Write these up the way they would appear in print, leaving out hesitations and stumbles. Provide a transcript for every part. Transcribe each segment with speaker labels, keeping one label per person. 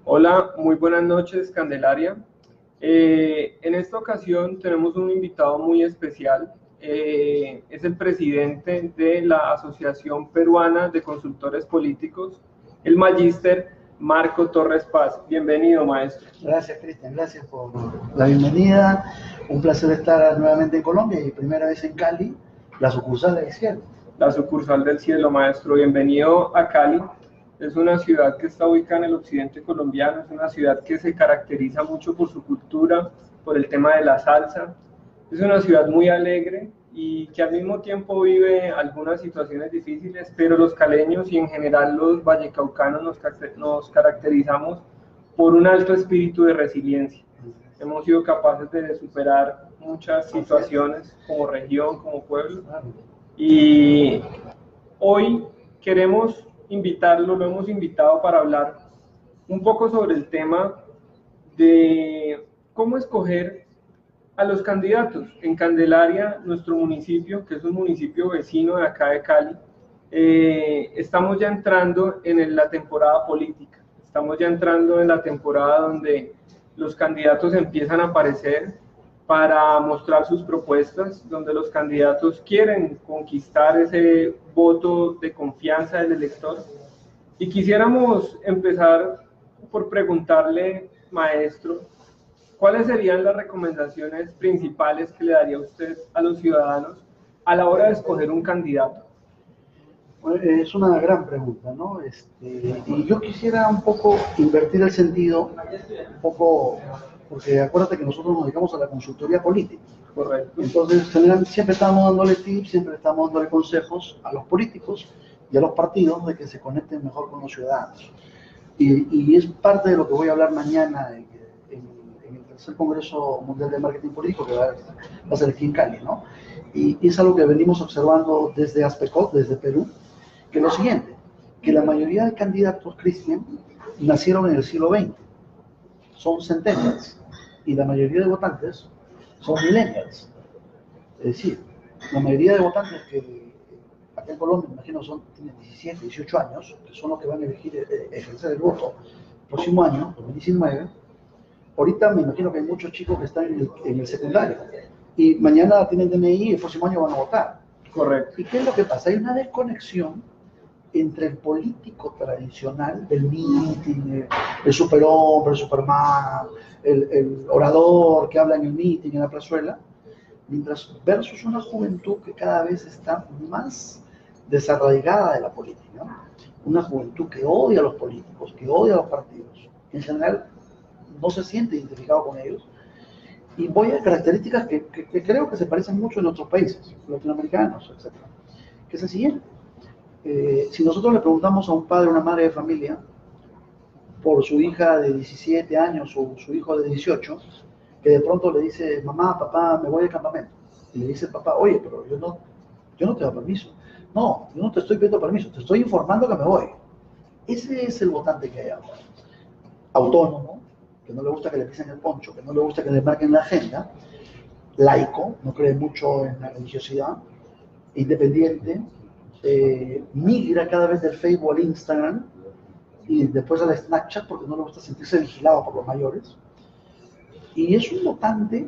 Speaker 1: Hola, muy buenas noches, Candelaria. En esta ocasión tenemos un invitado muy especial. Es el presidente de la Asociación Peruana de Consultores Políticos, el magíster Marco Torres Paz. Bienvenido, maestro.
Speaker 2: Gracias, Cristian. Gracias por la bienvenida. Un placer estar nuevamente en Colombia y primera vez en Cali, la sucursal del cielo.
Speaker 1: La sucursal del cielo, maestro. Bienvenido a Cali. Es una ciudad que está ubicada en el occidente colombiano, es una ciudad que se caracteriza mucho por su cultura, por el tema de la salsa. Es una ciudad muy alegre y que al mismo tiempo vive algunas situaciones difíciles, pero los caleños y en general los vallecaucanos nos caracterizamos por un alto espíritu de resiliencia. Hemos sido capaces de superar muchas situaciones como región, como pueblo, y hoy queremos invitarlo, lo hemos invitado para hablar un poco sobre el tema de cómo escoger a los candidatos. En Candelaria, nuestro municipio, que es un municipio vecino de acá de Cali, estamos ya entrando en la temporada política, estamos ya entrando en la temporada donde los candidatos empiezan a aparecer para mostrar sus propuestas, donde los candidatos quieren conquistar ese voto de confianza del elector. Y quisiéramos empezar por preguntarle, maestro, ¿cuáles serían las recomendaciones principales que le daría usted a los ciudadanos a la hora de escoger un candidato?
Speaker 2: Bueno, es una gran pregunta, ¿no? Y yo quisiera un poco invertir el sentido, un poco, porque acuérdate que nosotros nos dedicamos a la consultoría política.
Speaker 1: Correcto.
Speaker 2: Entonces, generalmente siempre estamos dándole tips, siempre estamos dándole consejos a los políticos y a los partidos de que se conecten mejor con los ciudadanos. Y es parte de lo que voy a hablar mañana en el tercer Congreso Mundial de Marketing Político que va a ser aquí en Cali, ¿no? Y es algo que venimos observando desde ASPECOT, desde Perú, que es lo siguiente, que la mayoría de candidatos, Cristian, nacieron en el siglo XX, son centennials, y la mayoría de votantes son millennials. Es decir, la mayoría de votantes que acá en Colombia, me imagino, tienen 17, 18 años, que son los que van a ejercer el voto el próximo año, 2019. Ahorita me imagino que hay muchos chicos que están en el secundario y mañana tienen DNI y el próximo año van a votar.
Speaker 1: Correcto.
Speaker 2: ¿Y qué es lo que pasa? Hay una desconexión entre el político tradicional del meeting, el superhombre, el superman, el orador que habla en el meeting, en la plazuela, versus una juventud que cada vez está más desarraigada de la política, ¿no? Una juventud que odia a los políticos, que odia a los partidos, en general no se siente identificado con ellos, y voy a características que creo que se parecen mucho en otros países, latinoamericanos, etc. Que es el siguiente. Si nosotros le preguntamos a un padre o una madre de familia por su hija de 17 años o su hijo de 18, que de pronto le dice, mamá, papá, me voy de campamento. Y le dice el papá, oye, pero yo no te doy permiso. No, yo no te estoy pidiendo permiso, te estoy informando que me voy. Ese es el votante que hay ahora. Autónomo, que no le gusta que le pisen el poncho, que no le gusta que le marquen la agenda, laico, no cree mucho en la religiosidad, independiente, migra cada vez del Facebook al Instagram y después al Snapchat porque no le gusta sentirse vigilado por los mayores. Y es un votante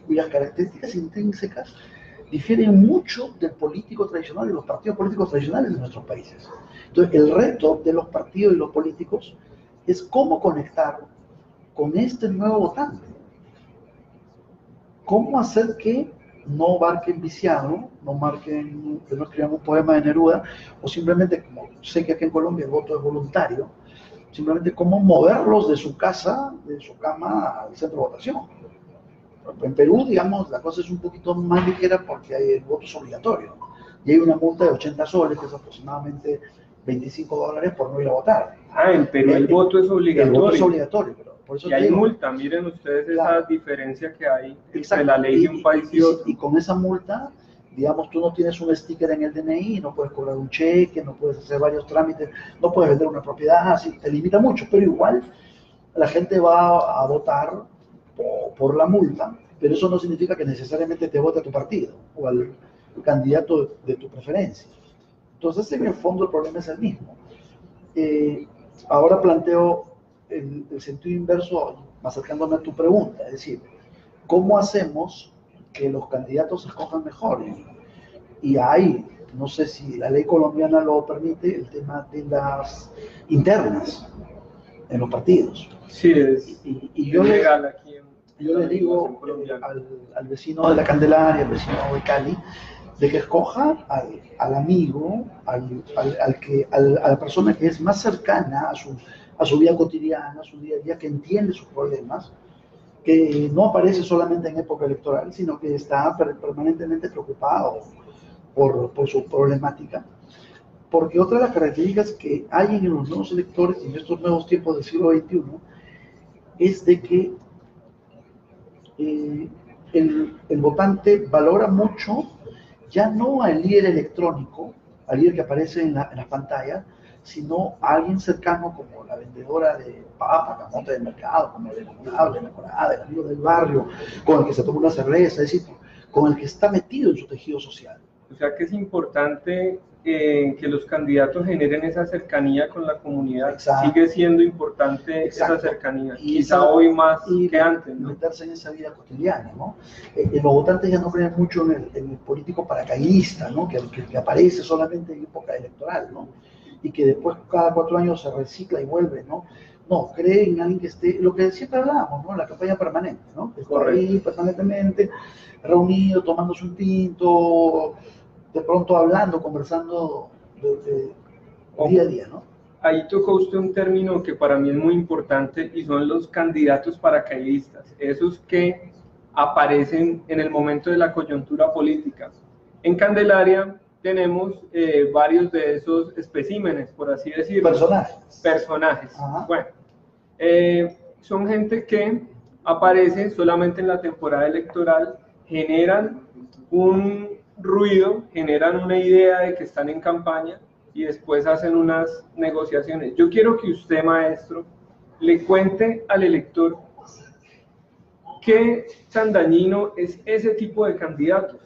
Speaker 2: cuyas características intrínsecas difieren mucho del político tradicional y de los partidos políticos tradicionales de nuestros países. Entonces, el reto de los partidos y los políticos es cómo conectar con este nuevo votante. Cómo hacer que no marquen viciado, que no escriban un poema de Neruda, o simplemente, como sé que aquí en Colombia el voto es voluntario, simplemente cómo moverlos de su casa, de su cama al centro de votación. En Perú, digamos, la cosa es un poquito más ligera porque el voto es obligatorio. Y hay una multa de 80 soles, que es aproximadamente $25 por no ir a votar.
Speaker 1: En Perú el voto es obligatorio.
Speaker 2: El voto es obligatorio, pero por eso
Speaker 1: y hay multa, miren ustedes esa diferencia que hay entre la ley de un país y otro.
Speaker 2: Y con esa multa, digamos, tú no tienes un sticker en el DNI, no puedes cobrar un cheque, no puedes hacer varios trámites, no puedes vender una propiedad, así te limita mucho, pero igual la gente va a votar por la multa, pero eso no significa que necesariamente te vote a tu partido o al candidato de tu preferencia. Entonces, en el fondo, el problema es el mismo. Ahora planteo el sentido inverso, más acercándome a tu pregunta, es decir, ¿cómo hacemos que los candidatos se escojan mejor? Y hay, no sé si la ley colombiana lo permite, el tema de las internas en los partidos.
Speaker 1: Sí, es
Speaker 2: Yo
Speaker 1: legal aquí
Speaker 2: yo le digo al vecino de la Candelaria, al vecino de Cali, de que escoja al amigo, a la persona que es más cercana a su vida cotidiana, a su día a día, que entiende sus problemas, que no aparece solamente en época electoral, sino que está permanentemente preocupado por su problemática. Porque otra de las características que hay en los nuevos electores y en estos nuevos tiempos del siglo XXI es de que el votante valora mucho ya no al líder electrónico, al líder que aparece en las pantallas, sino a alguien cercano como la vendedora de papa, camote del mercado, como el enamorado, la enamorada, el amigo del barrio, con el que se toma una cerveza, es decir, con el que está metido en su tejido social.
Speaker 1: O sea que es importante que los candidatos generen esa cercanía con la comunidad.
Speaker 2: Exacto.
Speaker 1: Sigue siendo importante. Exacto. Esa cercanía, y quizá hoy más que antes, ¿no?
Speaker 2: Meterse en esa vida cotidiana, ¿no? Los votantes ya no creen mucho en el político paracaidista, ¿no? Que aparece solamente en época electoral, ¿no? Y que después cada 4 años se recicla y vuelve, ¿no? No, creen en alguien que esté, lo que siempre hablamos, ¿no? La campaña permanente, ¿no? Que está ahí permanentemente reunido, tomándose un tinto, de pronto hablando, conversando de día a día, ¿no?
Speaker 1: Ahí tocó usted un término que para mí es muy importante y son los candidatos paracaidistas, esos que aparecen en el momento de la coyuntura política. En Candelaria tenemos varios de esos especímenes, por así decirlo. Personajes. Bueno, son gente que aparece solamente en la temporada electoral, generan un ruido, generan una idea de que están en campaña y después hacen unas negociaciones. Yo quiero que usted, maestro, le cuente al elector qué tan dañino es ese tipo de candidatos.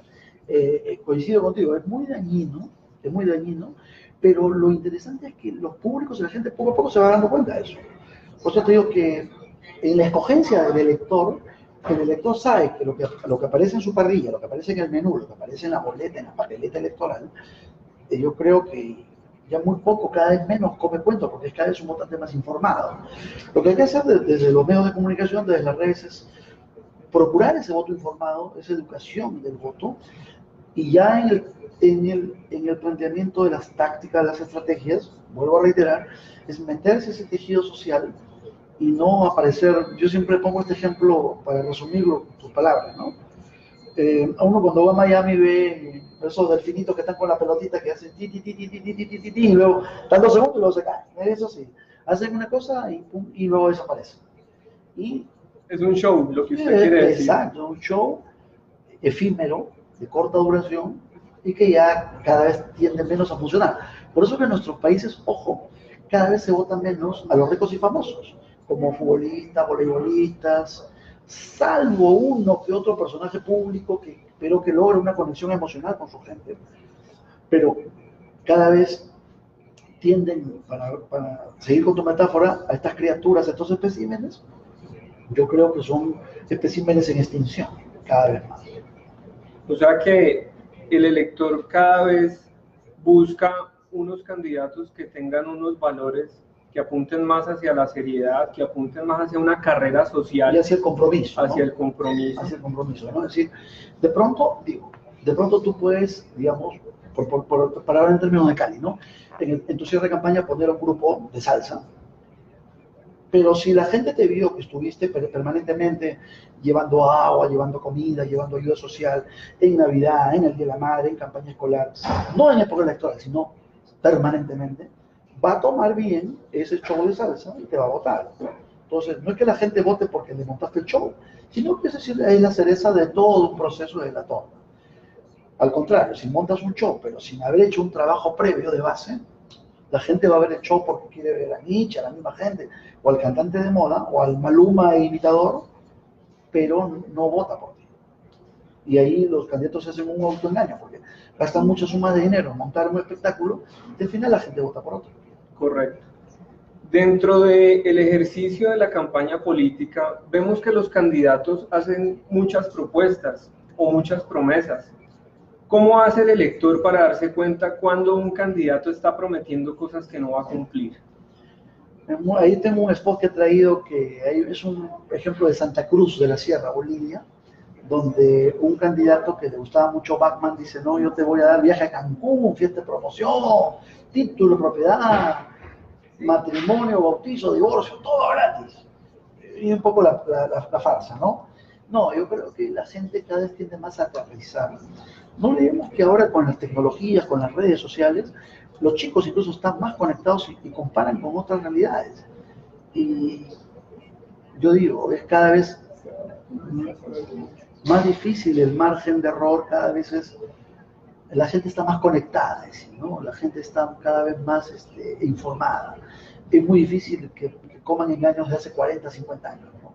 Speaker 2: Coincido contigo, es muy dañino, pero lo interesante es que los públicos y la gente poco a poco se va dando cuenta de eso. Por eso te digo que en la escogencia del elector, el elector sabe que lo que aparece en su parrilla, lo que aparece en el menú, lo que aparece en la boleta, en la papeleta electoral, yo creo que ya muy poco, cada vez menos come cuento, porque es cada vez un votante más informado. Lo que hay que hacer desde los medios de comunicación, desde las redes, es procurar ese voto informado, esa educación del voto, y ya en el planteamiento de las tácticas, las estrategias, vuelvo a reiterar, es meterse ese tejido social y no aparecer. Yo siempre pongo este ejemplo para resumirlo, tus palabras, ¿no? A uno cuando va a Miami ve esos delfinitos que están con la pelotita que hacen ti, ti, ti, ti, ti, ti, ti, ti, ti, y luego dan 2 segundos y luego se caen. Eso sí, hacen una cosa y, pum, y luego desaparecen. Y
Speaker 1: es un show, lo que usted quiere decir.
Speaker 2: Exacto, un show efímero, de corta duración, y que ya cada vez tiende menos a funcionar. Por eso que en nuestros países, ojo, cada vez se vota menos a los ricos y famosos, como futbolistas, voleibolistas, salvo uno que otro personaje público pero que logra una conexión emocional con su gente. Pero cada vez tienden, para seguir con tu metáfora, a estas criaturas, a estos especímenes, yo creo que son especímenes en extinción, cada vez más.
Speaker 1: O sea que el elector cada vez busca unos candidatos que tengan unos valores que apunten más hacia la seriedad, que apunten más hacia una carrera social.
Speaker 2: Y hacia el compromiso.
Speaker 1: Hacia el compromiso.
Speaker 2: Hacia el compromiso, ¿no? Es decir, de pronto tú puedes, digamos, para hablar en términos de Cali, ¿no? En tu cierre de campaña poner un grupo de salsa. Pero si la gente te vio que estuviste permanentemente llevando agua, llevando comida, llevando ayuda social, en Navidad, en el Día de la Madre, en campaña escolar, no en época electoral, sino permanentemente, va a tomar bien ese show de salsa y te va a votar. Entonces, no es que la gente vote porque le montaste el show, sino que es la cereza de todo un proceso de la torta. Al contrario, si montas un show, pero sin haber hecho un trabajo previo de base, la gente va a ver el show porque quiere ver a Nietzsche, a la misma gente, o al cantante de moda, o al Maluma imitador, pero no vota por ti. Y ahí los candidatos se hacen un autoengaño, porque gastan muchas sumas de dinero en montar un espectáculo, y al final la gente vota por otro.
Speaker 1: Correcto. Dentro del ejercicio de la campaña política, vemos que los candidatos hacen muchas propuestas o muchas promesas. ¿Cómo hace el elector para darse cuenta cuando un candidato está prometiendo cosas que no va a cumplir?
Speaker 2: Ahí tengo un spot que he traído que es un ejemplo de Santa Cruz de la Sierra, Bolivia, donde un candidato que le gustaba mucho Batman dice, no, yo te voy a dar viaje a Cancún, fiesta de promoción, título, propiedad, matrimonio, bautizo, divorcio, todo gratis. Y un poco la farsa, ¿no? No, yo creo que la gente cada vez tiende más a aterrizar. No leemos que ahora con las tecnologías, con las redes sociales, los chicos incluso están más conectados y comparan con otras realidades. Y yo digo, es cada vez más difícil el margen de error, cada vez la gente está más conectada, ¿no? La gente está cada vez más informada. Es muy difícil que coman engaños de hace 40, 50 años, ¿no?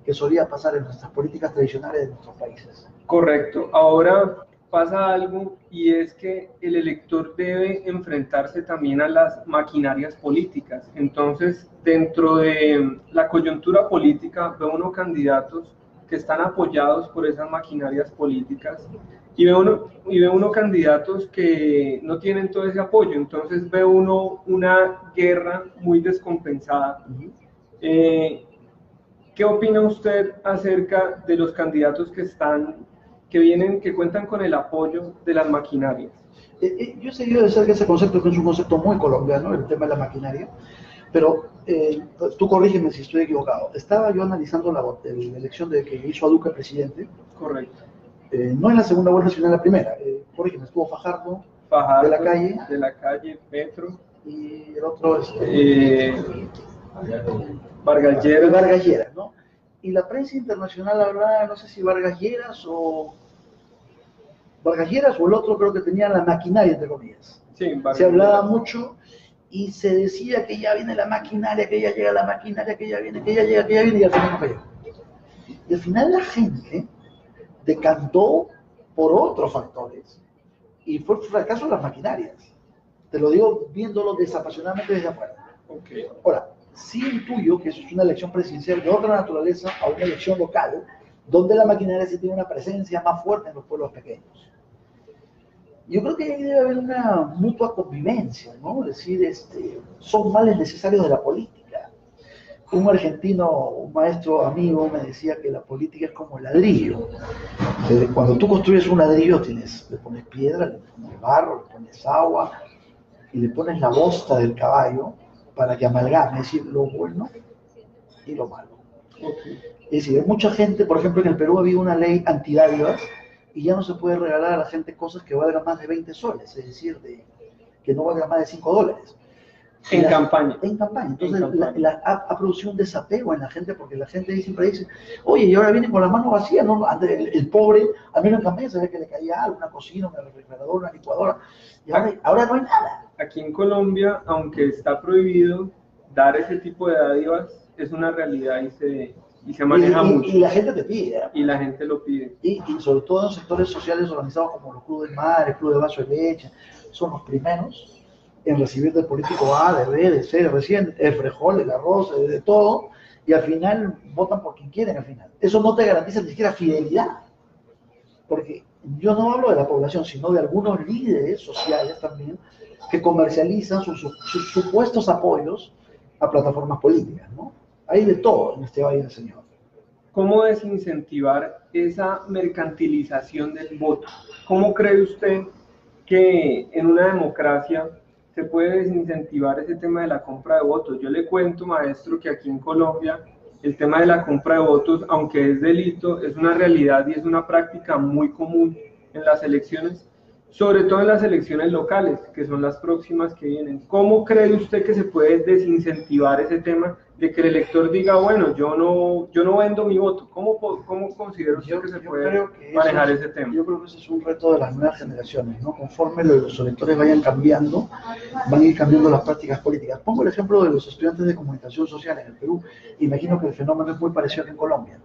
Speaker 2: Que solía pasar en nuestras políticas tradicionales de nuestros países.
Speaker 1: Correcto. Ahora pasa algo y es que el elector debe enfrentarse también a las maquinarias políticas. Entonces, dentro de la coyuntura política, ve uno candidatos que están apoyados por esas maquinarias políticas y ve uno candidatos que no tienen todo ese apoyo. Entonces ve uno una guerra muy descompensada. ¿Qué opina usted acerca de los candidatos que cuentan con el apoyo de las maquinarias?
Speaker 2: Yo he seguido de cerca ese concepto, que es un concepto muy colombiano, el tema de la maquinaria, pero tú corrígeme si estoy equivocado. Estaba yo analizando la elección de que hizo a Duque presidente.
Speaker 1: Correcto.
Speaker 2: No en la segunda vuelta, sino en la primera. Corrígeme, estuvo Fajardo, de la calle,
Speaker 1: Petro,
Speaker 2: y el otro
Speaker 1: Vargas Lleras,
Speaker 2: ¿no? Y la prensa internacional hablaba, no sé si Vargas Lleras o el otro, creo que tenía la maquinaria, entre comillas.
Speaker 1: Sí,
Speaker 2: se hablaba mucho y se decía que ya viene la maquinaria, que ya llega la maquinaria, que ya viene, y al final no cayó. Y al final la gente decantó por otros factores y fue el fracaso de las maquinarias. Te lo digo viéndolo desapasionadamente desde afuera.
Speaker 1: Okay.
Speaker 2: Ahora, sí intuyo que eso es una elección presidencial de otra naturaleza a una elección local, donde la maquinaria sí tiene una presencia más fuerte en los pueblos pequeños. Yo creo que ahí debe haber una mutua convivencia, ¿no? Es decir, son males necesarios de la política. Un argentino, un maestro amigo, me decía que la política es como el ladrillo. Cuando tú construyes un ladrillo, le pones piedra, le pones barro, le pones agua y le pones la bosta del caballo para que amalgame, es decir, lo bueno y lo malo.
Speaker 1: Okay.
Speaker 2: Es decir, hay mucha gente, por ejemplo, en el Perú había una ley antidádivas y ya no se puede regalar a la gente cosas que valgan más de 20 soles, es decir, que no valgan más de $5.
Speaker 1: En campaña.
Speaker 2: Entonces ha producido un desapego en la gente, porque la gente siempre dice, oye, y ahora vienen con la mano vacía, ¿no? El pobre, al menos en campaña se ve que le caía algo, una cocina, una refrigeradora, una licuadora, y ahora no hay nada.
Speaker 1: Aquí en Colombia, aunque está prohibido dar ese tipo de dádivas, es una realidad y se maneja mucho.
Speaker 2: Y la gente te pide.
Speaker 1: Y la gente lo pide.
Speaker 2: Y sobre todo en los sectores sociales organizados como los clubes del mar, el club de vaso de leche, son los primeros en recibir del político A, de B, de C, de recién, el frijol, el arroz, de todo, y al final votan por quien quieren al final. Eso no te garantiza ni siquiera fidelidad, porque yo no hablo de la población, sino de algunos líderes sociales también que comercializan sus supuestos apoyos a plataformas políticas, ¿no? Hay de todo en este Valle del Señor.
Speaker 1: ¿Cómo desincentivar esa mercantilización del voto? ¿Cómo cree usted que en una democracia se puede desincentivar ese tema de la compra de votos? Yo le cuento, maestro, que aquí en Colombia el tema de la compra de votos, aunque es delito, es una realidad y es una práctica muy común en las elecciones, sobre todo en las elecciones locales, que son las próximas que vienen. ¿Cómo cree usted que se puede desincentivar ese tema de que el elector diga, bueno, yo no vendo mi voto? ¿Cómo considera usted que se puede manejar ese tema?
Speaker 2: Yo creo que ese es un reto de las nuevas generaciones, ¿no? Conforme los electores vayan cambiando, van a ir cambiando las prácticas políticas. Pongo el ejemplo de los estudiantes de comunicación social en el Perú. Imagino que el fenómeno es muy parecido en Colombia.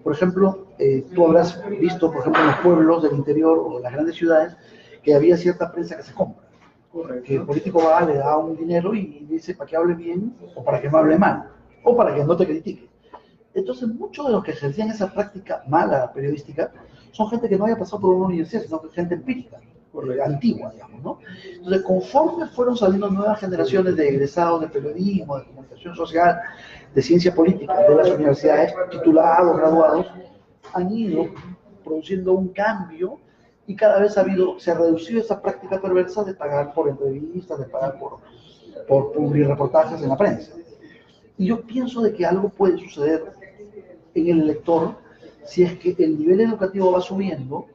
Speaker 2: Por ejemplo, tú habrás visto, por ejemplo, en los pueblos del interior o las grandes ciudades, que había cierta prensa que se compra. Que el político va, le da un dinero y dice para que hable bien o para que no hable mal, o para que no te critique. Entonces, muchos de los que ejercían esa práctica mala periodística son gente que no había pasado por una universidad, sino que gente empírica, antigua, digamos, ¿no? Entonces, conforme fueron saliendo nuevas generaciones de egresados de periodismo, de comunicación social, de ciencia política, de las universidades, titulados, graduados, han ido produciendo un cambio y cada vez se ha reducido esa práctica perversa de pagar por entrevistas, de pagar por publireportajes en la prensa. Y yo pienso de que algo puede suceder en el elector si es que el nivel educativo va subiendo,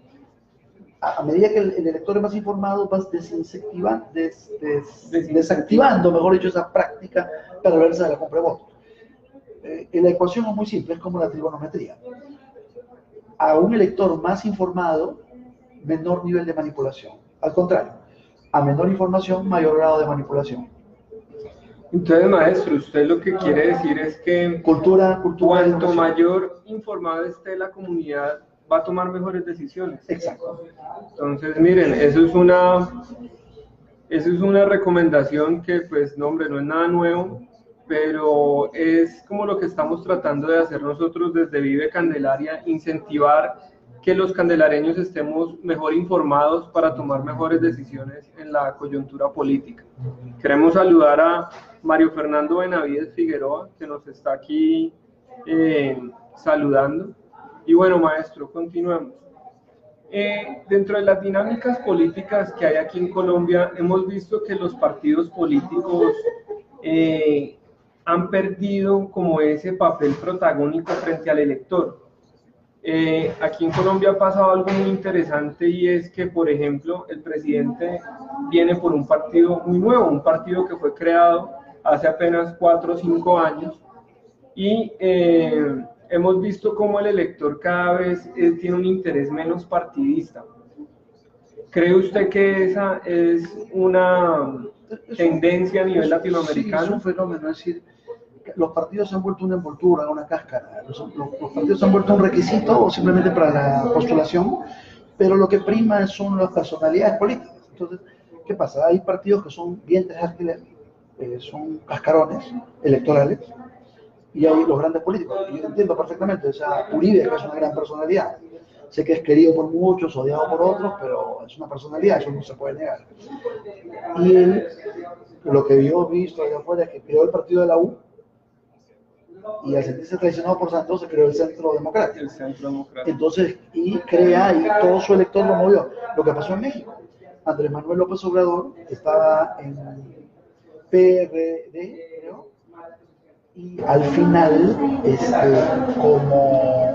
Speaker 2: a medida que el elector es más informado, vas desactivando, mejor dicho, esa práctica perversa de la compra de votos. La ecuación es muy simple, es como la trigonometría. A un elector más informado, menor nivel de manipulación. Al contrario, a menor información, mayor grado de manipulación.
Speaker 1: Entonces, maestro, usted lo que quiere decir es que cuanto mayor informada esté la comunidad, va a tomar mejores decisiones.
Speaker 2: Exacto.
Speaker 1: Entonces, miren, eso es una recomendación que, pues, no, hombre, no es nada nuevo, pero es como lo que estamos tratando de hacer nosotros desde Vive Candelaria, incentivar que los candelareños estemos mejor informados para tomar mejores decisiones en la coyuntura política. Queremos saludar a Mario Fernando Benavides Figueroa, que nos está aquí saludando. Y bueno, maestro, continuamos. Dentro de las dinámicas políticas que hay aquí en Colombia, hemos visto que los partidos políticos han perdido como ese papel protagónico frente al elector. Aquí en Colombia ha pasado algo muy interesante y es que, por ejemplo, el presidente viene por un partido muy nuevo, un partido que fue creado hace apenas 4 o 5 años y hemos visto cómo el elector cada vez tiene un interés menos partidista. ¿Cree usted que esa es una tendencia a nivel latinoamericano?
Speaker 2: Sí, es un fenómeno, es decir, los partidos se han vuelto una envoltura, una cáscara. Los partidos se han vuelto un requisito simplemente para la postulación, pero lo que prima son las personalidades políticas. Entonces, ¿qué pasa? Hay partidos que son dientes de alquiler, son cascarones electorales, y hay los grandes políticos. Y yo entiendo perfectamente, o sea, Uribe, que es una gran personalidad, sé que es querido por muchos, odiado por otros, pero es una personalidad, eso no se puede negar. Y él, lo que yo he visto allá afuera es que creó el partido de la U, y al sentirse traicionado por Santos se creó el Centro Democrático.
Speaker 1: El Centro Democrático.
Speaker 2: Entonces, y crea, y todo su elector lo movió. Lo que pasó en México, Andrés Manuel López Obrador estaba en PRD, creo, y al final, como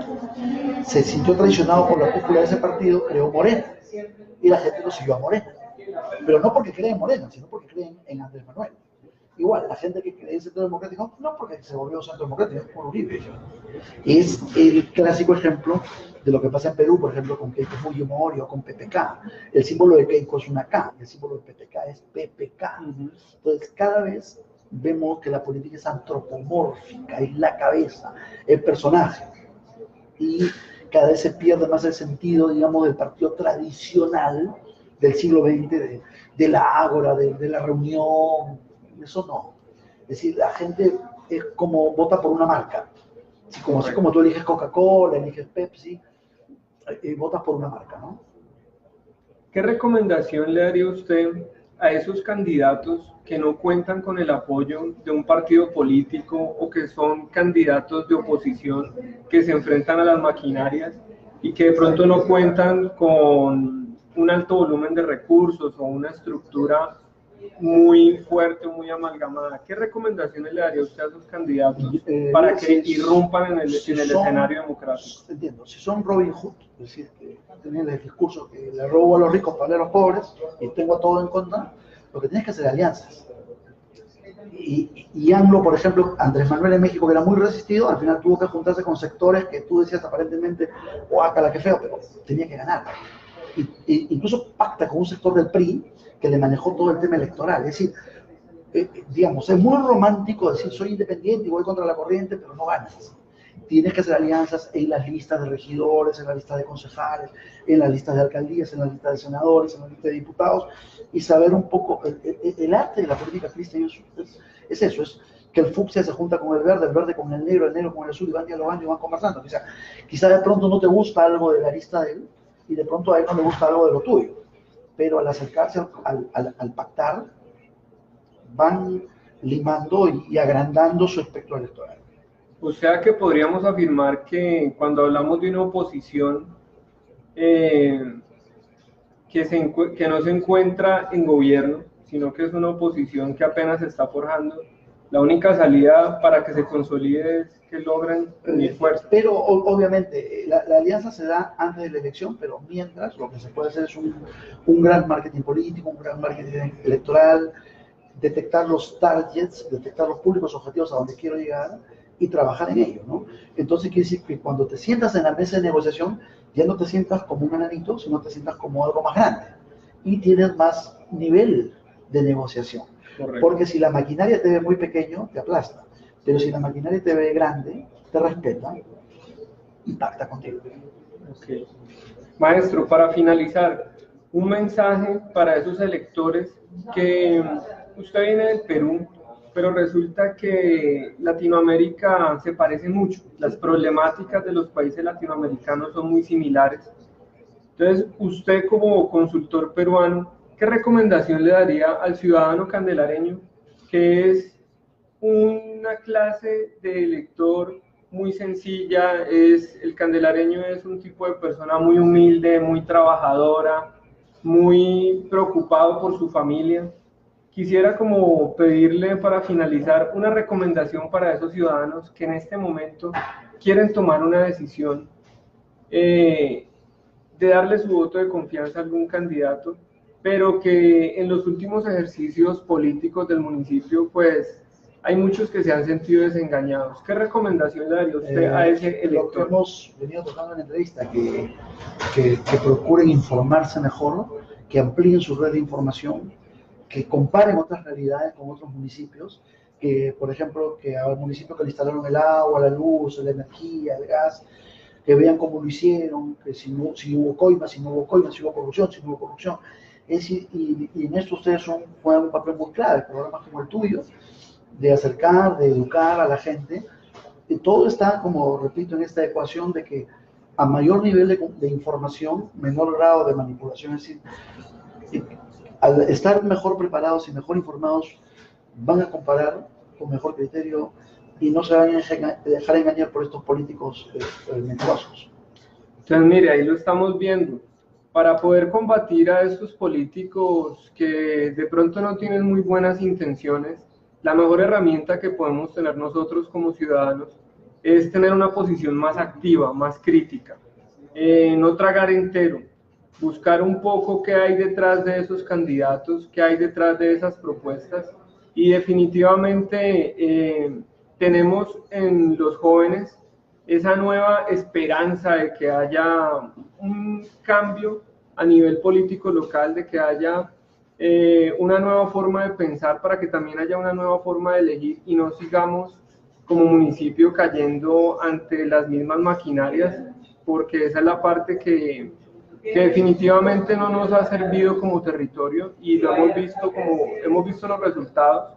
Speaker 2: se sintió traicionado por la cúpula de ese partido, creó Morena, y la gente lo siguió a Morena. Pero no porque creen en Morena, sino porque creen en Andrés Manuel. Igual, la gente que cree en Centro Democrático, no porque se volvió Centro Democrático, es por Uribe. Es el clásico ejemplo de lo que pasa en Perú, por ejemplo, con Keiko Fujimori o con PPK. El símbolo de Keiko es una K, el símbolo de PPK es PPK. Entonces, cada vez vemos que la política es antropomórfica, es la cabeza, el personaje. Y cada vez se pierde más el sentido, digamos, del partido tradicional del siglo XX, de la ágora, de la reunión. Eso no. Es decir, la gente es como vota por una marca. Así como tú eliges Coca-Cola, eliges Pepsi, votas por una marca, ¿no?
Speaker 1: ¿Qué recomendación le daría usted a esos candidatos que no cuentan con el apoyo de un partido político o que son candidatos de oposición que se enfrentan a las maquinarias y que de pronto no cuentan con un alto volumen de recursos o una estructura muy fuerte, muy amalgamada? ¿Qué recomendaciones le daría usted a esos candidatos para que irrumpan en el escenario democrático?
Speaker 2: Entiendo, si son Robin Hood, es decir, que tienen el discurso que le robo a los ricos para a los pobres y tengo todo en contra, lo que tienes que hacer es alianzas. Y AMLO, por ejemplo, Andrés Manuel en México, que era muy resistido, al final tuvo que juntarse con sectores que tú decías aparentemente, guácala, qué feo, pero tenía que ganar. Incluso pacta con un sector del PRI que le manejó todo el tema electoral. Es decir, digamos, es muy romántico decir soy independiente y voy contra la corriente, pero no ganas. tienes que hacer alianzas en las listas de regidores, en las listas de concejales, en las listas de alcaldías, en las listas de senadores, en las listas de diputados, y saber un poco, el arte de la política cristiana es eso, es que el fucsia se junta con el verde con el negro con el azul, y van dialogando y van conversando. Quizá de pronto no te gusta algo de la lista de él, y de pronto a él no le gusta algo de lo tuyo, pero al acercarse al pactar, van limando y agrandando su espectro electoral.
Speaker 1: O sea que podríamos afirmar que cuando hablamos de una oposición que no se encuentra en gobierno, sino que es una oposición que apenas se está forjando, la única salida para que se consolide es que logren unir fuerzas.
Speaker 2: Pero obviamente la alianza se da antes de la elección, pero mientras lo que se puede hacer es un gran marketing político, un gran marketing electoral, detectar los targets, detectar los públicos objetivos a donde quiero llegar y trabajar en ello, ¿no? Entonces quiere decir que cuando te sientas en la mesa de negociación, ya no te sientas como un enanito, sino te sientas como algo más grande y tienes más nivel de negociación. Correcto. Porque si la maquinaria te ve muy pequeño, te aplasta, pero si la maquinaria te ve grande, te respeta y pacta contigo.
Speaker 1: Okay. Maestro, para finalizar, un mensaje para esos electores que usted viene del Perú, pero resulta que Latinoamérica se parece mucho, las problemáticas de los países latinoamericanos son muy similares. Entonces, usted como consultor peruano, ¿qué recomendación le daría al ciudadano candelareño, que es una clase de elector muy sencilla? El candelareño es un tipo de persona muy humilde, muy trabajadora, muy preocupado por su familia. Quisiera como pedirle para finalizar una recomendación para esos ciudadanos que en este momento quieren tomar una decisión de darle su voto de confianza a algún candidato, pero que en los últimos ejercicios políticos del municipio, pues hay muchos que se han sentido desengañados. ¿Qué recomendación le daría usted a ese elector?
Speaker 2: Lo que hemos venido tocando en la entrevista, que procuren informarse mejor, que amplíen su red de información, que comparen otras realidades con otros municipios, que por ejemplo, que al municipio que le instalaron el agua, la luz, la energía, el gas, que vean cómo lo hicieron, que si hubo coimas, si no hubo coimas, si hubo corrupción, si no hubo corrupción. Es decir, y en esto ustedes juegan un papel muy clave, programas como el tuyo, de acercar, de educar a la gente. Y todo está, como repito, en esta ecuación de que a mayor nivel de información, menor grado de manipulación. Es decir, al estar mejor preparados y mejor informados, van a comparar con mejor criterio y no se van a dejar engañar por estos políticos mentirosos.
Speaker 1: Entonces, mire, ahí lo estamos viendo. Para poder combatir a estos políticos que de pronto no tienen muy buenas intenciones, la mejor herramienta que podemos tener nosotros como ciudadanos es tener una posición más activa, más crítica, no tragar entero, buscar un poco qué hay detrás de esos candidatos, qué hay detrás de esas propuestas, y definitivamente tenemos en los jóvenes esa nueva esperanza de que haya un cambio a nivel político local, de que haya una nueva forma de pensar, para que también haya una nueva forma de elegir y no sigamos como municipio cayendo ante las mismas maquinarias, porque esa es la parte que definitivamente no nos ha servido como territorio, y lo hemos visto los resultados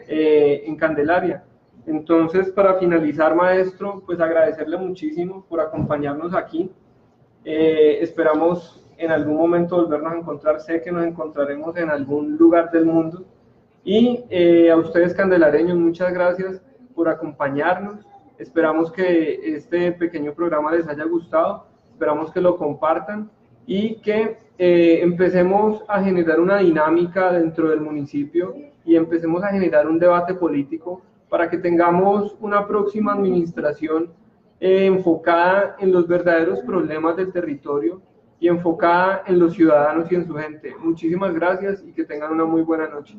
Speaker 1: en Candelaria. Entonces, para finalizar, maestro, pues agradecerle muchísimo por acompañarnos aquí. Esperamos en algún momento volvernos a encontrar. Sé que nos encontraremos en algún lugar del mundo. Y a ustedes, candelareños, muchas gracias por acompañarnos. Esperamos que este pequeño programa les haya gustado. Esperamos que lo compartan y que empecemos a generar una dinámica dentro del municipio y empecemos a generar un debate político para que tengamos una próxima administración enfocada en los verdaderos problemas del territorio y enfocada en los ciudadanos y en su gente. Muchísimas gracias y que tengan una muy buena noche.